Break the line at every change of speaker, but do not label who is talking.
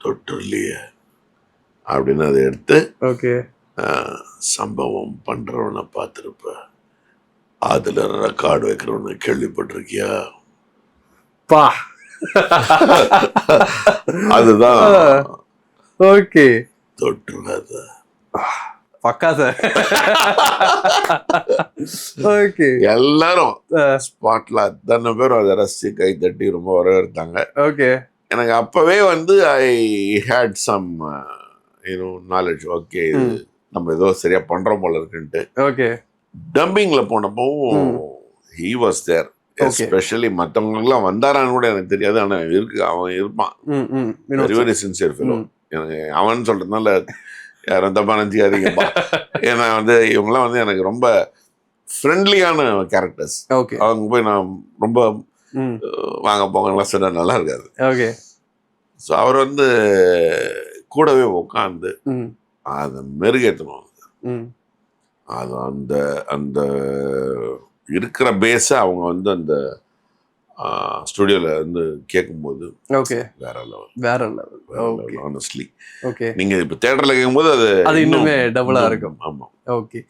தொட்டுலையே அப்படின்னு அதை எடுத்து
ஓகே
சம்பவம் பண்றவனை பார்த்துருப்ப, அதுல ரெக்கார்டு வைக்கிறவனை கேள்விப்பட்டிருக்கியா?
பா
அதுதான்
ஓகே
தொட்டுறாத.
பக்கா சார். ஓகே
எல்லாரும் ஸ்பாட்ல அத்தனை பேரும் அதை ரசிச்சு கை தட்டி ரொம்ப வரவேற்றாங்க.
ஓகே
எனக்கு அப்பவே வந்து ஐ ஹேட் சம் நாலேஜ். ஓகே, நம்ம ஏதோ சரியா பண்றோம் போல இருக்குன்ட்டு.
ஓகே
டம்பிங்ல போனப்போ ஹி வாஸ் தேர். எஸ்பெஷலி மற்றவங்களுக்குலாம் வந்தாரான்னு கூட எனக்கு தெரியாது, ஆனா அவன் இருப்பான். Very very sincere fellow. எனக்கு அவன் சொல்றதுனால யாரும் தப்பா நினைச்சிக்காதீங்கப்பா. ஏன்னா வந்து இவங்கெல்லாம் வந்து எனக்கு ரொம்ப ஃப்ரெண்ட்லியான கேரக்டர்ஸ். அவங்க போய் நான் ரொம்ப வாங்க போங்கலாம் சொன்னா நல்லா இருக்காது.
ஓகே
ஸோ அவர் வந்து கூடவே உட்காந்து அதை மெருகேற்றணும். அது அந்த அந்த இருக்கிற பேஸை அவங்க வந்து அந்த ஸ்டுடியோல வந்து கேட்கும்போது
ஓகே
வேற லெவல்,
வேற லெவல்.
ஆனஸ்ட்லி.
ஓகே
நீங்க இப்போ தியேட்டர்ல கேட்கும்போது அது
இன்னுமே டபுளா இருக்கும்.
ஆமா.
ஓகே